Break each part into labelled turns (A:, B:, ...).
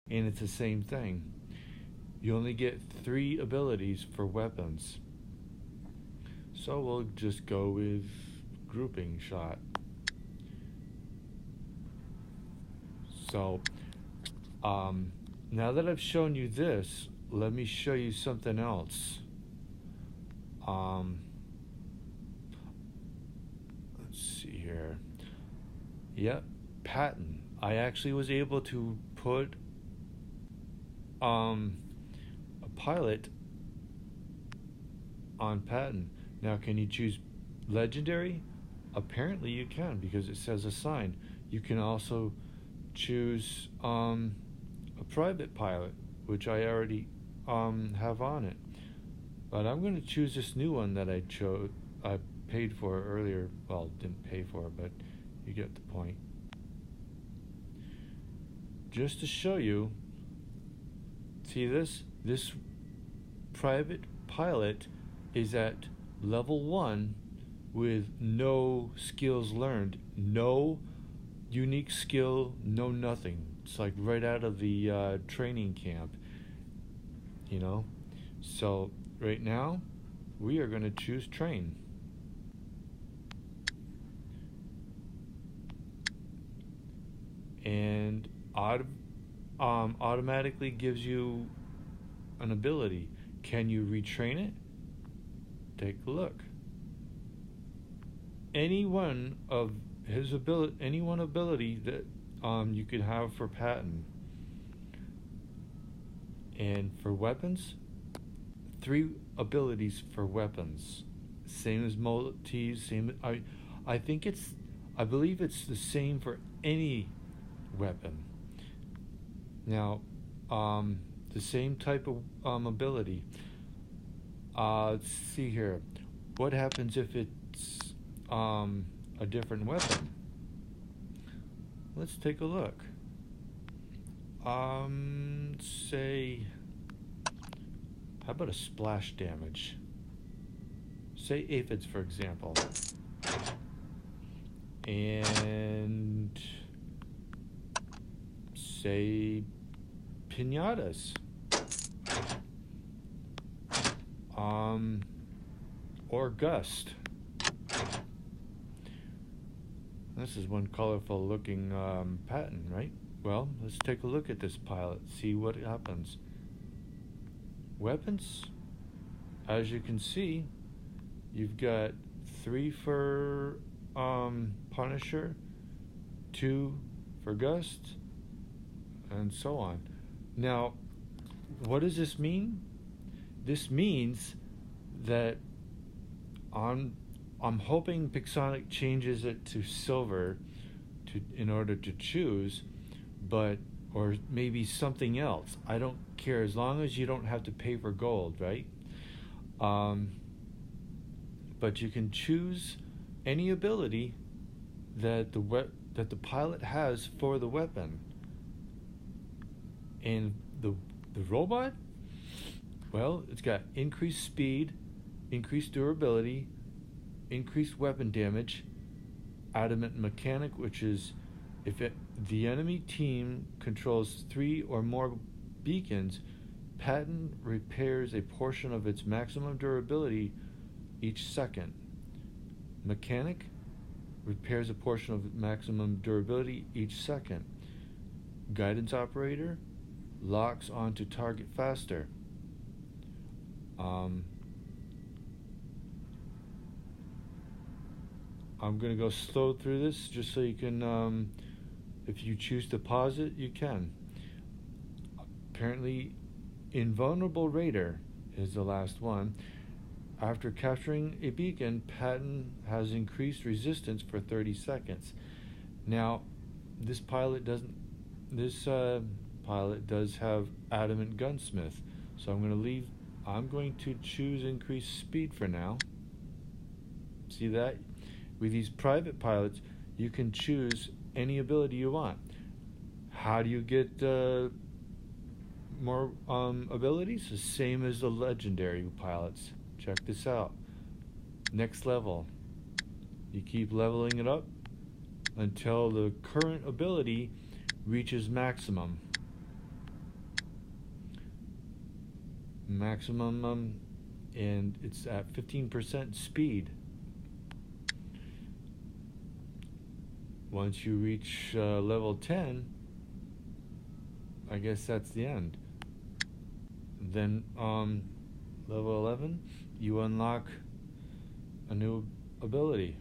A: and it's the same thing. You only get 3 abilities for weapons. So we'll just go with grouping shot. So now that I've shown you this, let me show you something else. Let's see here. Yep, Patton. I actually was able to put a pilot on Patton. Now, can you choose legendary? Apparently you can, because it says assign. You can also choose a private pilot, which I already have on it. But I'm going to choose this new one that I paid for earlier. Well, didn't pay for, but you get the point. Just to show you, see this? This private pilot is at level 1 with no skills learned, no unique skill, no nothing. It's like right out of the training camp, you know? So right now, we are going to choose train. And automatically gives you an ability. Can you retrain it? Take a look. Any one ability that you could have for Patton. And for weapons, 3 abilities for weapons. Same as multis, same. I believe it's the same for any weapon. Now, the same type of ability. Let's see here. What happens if it's a different weapon? Let's take a look. Say, how about a splash damage? Say aphids, for example. And say pinatas. Or gust. This is one colorful looking Patton, right? Well, let's take a look at this pilot, see what happens. Weapons, as you can see, you've got 3 for Punisher, 2 for Gust, and so on. Now, what does this mean? This means that I'm hoping Pixonic changes it to silver in order to choose, or maybe something else. I don't care, as long as you don't have to pay for gold, right? But you can choose any ability that the pilot has for the weapon. And the robot, well, it's got increased speed, increased durability, increased weapon damage, adamant mechanic, which is if the enemy team controls 3 or more beacons, Patton repairs a portion of its maximum durability each second. Mechanic repairs a portion of maximum durability each second. Guidance operator locks onto target faster. I'm going to go slow through this just so you can, if you choose to pause it, you can. Apparently, Invulnerable Raider is the last one. After capturing a beacon, Patton has increased resistance for 30 seconds. Now, this pilot does have Adamant Gunsmith, so I'm going to choose increased speed for now. See that? With these private pilots, you can choose any ability you want. How do you get more abilities? The same as the legendary pilots. Check this out. Next level. You keep leveling it up until the current ability reaches maximum. maximum, and it's at 15% speed. Once you reach level 10, I guess that's the end. Then level 11, you unlock a new ability.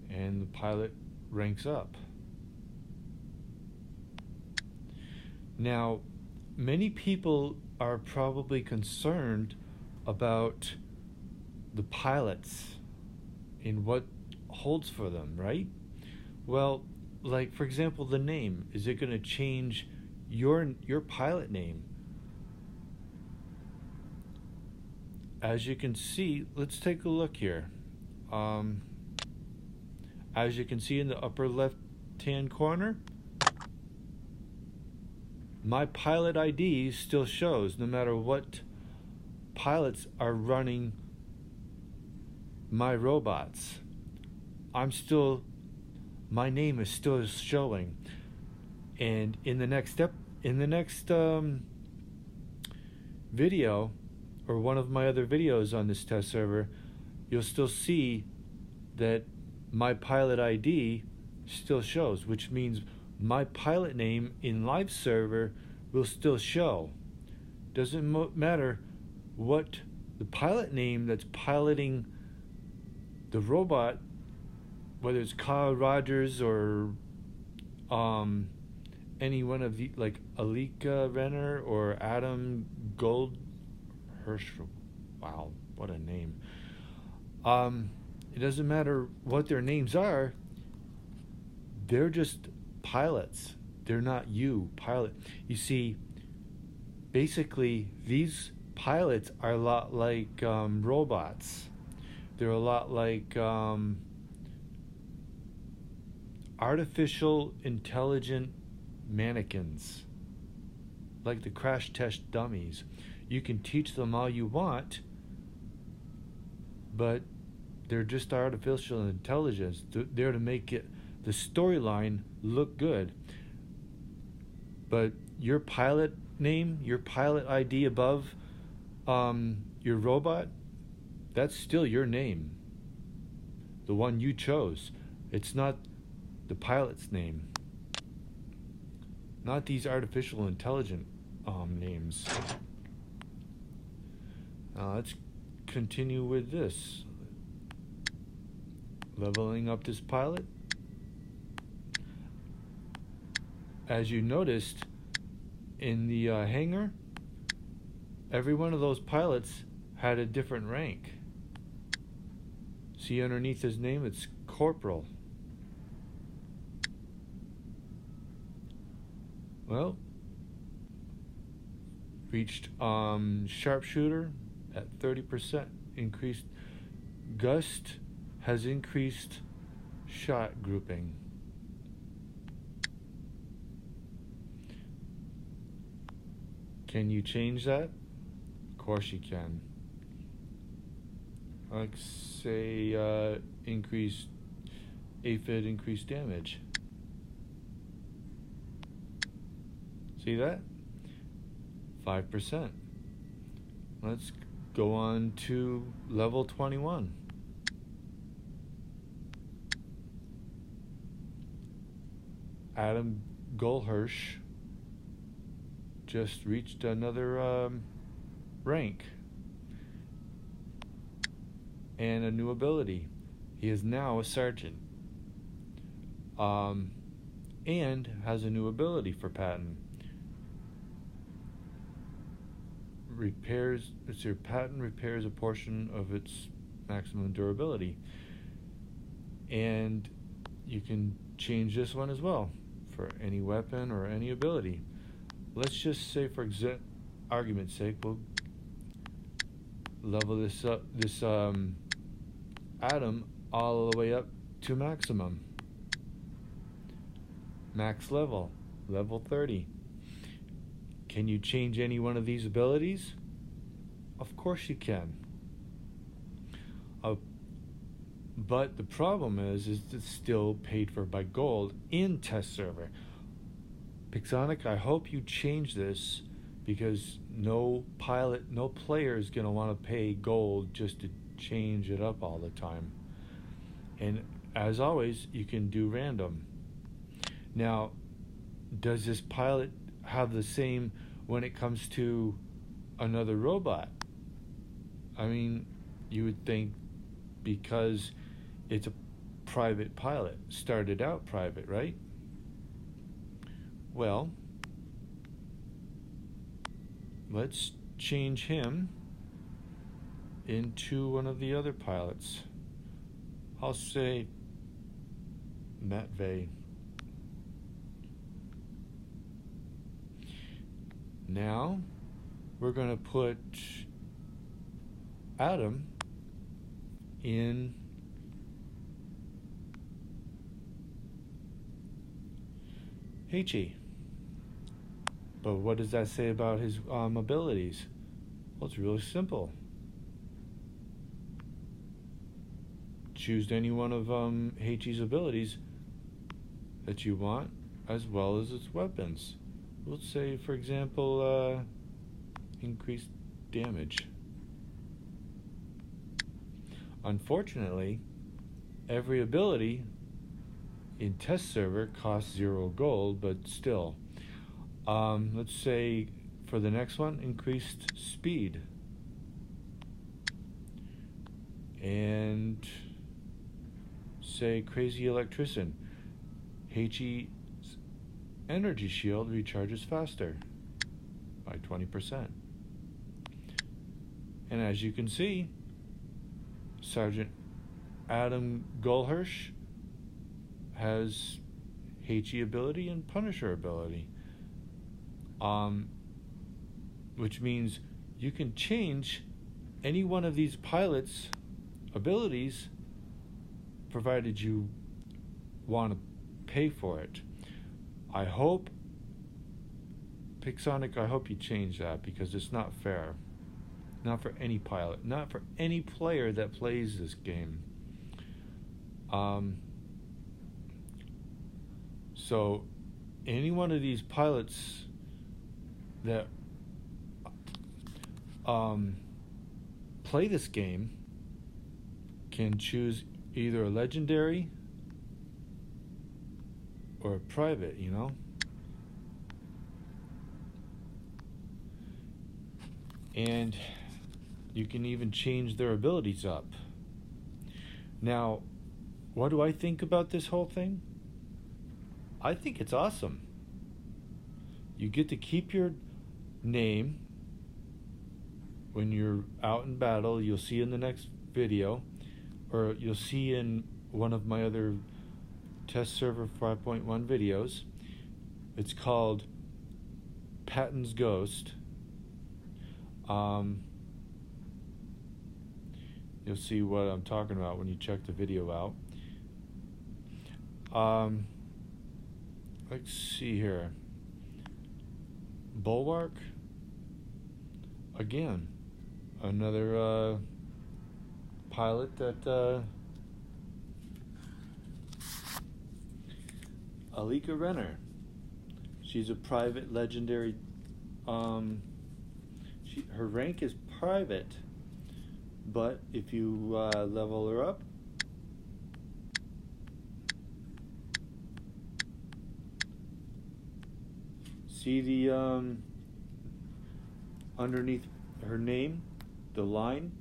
A: And the pilot ranks up. Now, many people are probably concerned about the pilots and what holds for them, right? Well, like for example, the name. Is it going to change your pilot name? As you can see, let's take a look here. As you can see in the upper left-hand corner, my pilot ID still shows no matter what pilots are running my robots. My name is still showing. And in the next video, or one of my other videos on this test server, you'll still see that my pilot ID still shows, which means my pilot name in live server will still show. Doesn't matter what the pilot name that's piloting the robot, whether it's Kyle Rogers or any one of the, like Alika Renner or Adam Goldherschel. Wow, what a name. It doesn't matter what their names are. They're just pilots. They're not you, pilot. You see, basically, these pilots are a lot like robots. They're a lot like artificial intelligent mannequins, like the crash test dummies. You can teach them all you want, but they're just artificial intelligence. They're to make the storyline look good. But your pilot name, your pilot ID above your robot, that's still your name, the one you chose. It's not the pilot's name, not these artificial intelligent names. Let's continue with this. Leveling up this pilot. As you noticed in the hangar, every one of those pilots had a different rank. See underneath his name, it's Corporal. Well, reached Sharpshooter at 30% increased. Gust has increased shot grouping. Can you change that? Of course you can. Like say increased aphid, increased damage. See that? 5%. Let's go on to level 21. Adam Goldhirsch just reached another rank and a new ability. He is now a sergeant, and has a new ability for Patton. Patton repairs a portion of its maximum durability, and you can change this one as well for any weapon or any ability. Let's just say, for argument's sake, we'll level this up, Adam, all the way up to maximum. Max level 30. Can you change any one of these abilities? Of course you can. But the problem is it's still paid for by gold in test server. Pixonic, I hope you change this because no player is going to want to pay gold just to change it up all the time. And as always, you can do random. Now, does this pilot have the same when it comes to another robot? I mean, you would think because it's a private pilot, started out private, right? Well, let's change him into one of the other pilots. I'll say Matvey. Now we're going to put Adam in Heichi. But what does that say about his abilities? Well, it's really simple. Choose any one of Heichi's abilities that you want, as well as its weapons. We'll say, for example, increased damage. Unfortunately, every ability in test server costs 0 gold, but still. Let's say for the next one, increased speed. And say crazy electrician. Heichi's energy shield recharges faster by 20%. And as you can see, Sergeant Adam Golhirsch has Heichi ability and Punisher ability. Which means you can change any one of these pilots' abilities provided you want to pay for it. I hope, Pixonic, I hope you change that because it's not fair. Not for any pilot, not for any player that plays this game. So any one of these pilots that play this game can choose either a legendary or a private, you know? And you can even change their abilities up. Now, what do I think about this whole thing? I think it's awesome. You get to keep your name when you're out in battle. You'll see in the next video, or you'll see in one of my other test server 5.1 videos. It's called Patton's Ghost. You'll see what I'm talking about when you check the video out. Let's see here. Bulwark. Again, another pilot that Alika Renner. She's a private legendary. Her rank is private, but if you level her up, see the underneath her name, the line,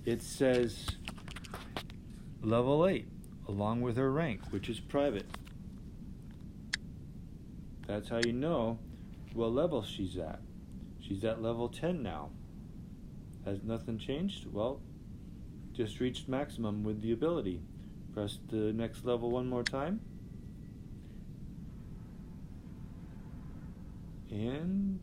A: it says level 8 along with her rank, which is private. That's how you know what level she's at. She's at level 10 now. Has nothing changed? Well, just reached maximum with the ability. Press the next level one more time. And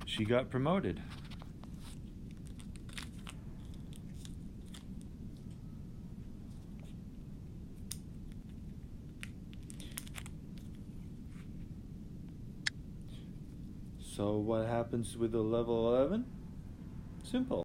A: she got promoted. So what happens with the level 11? Simple.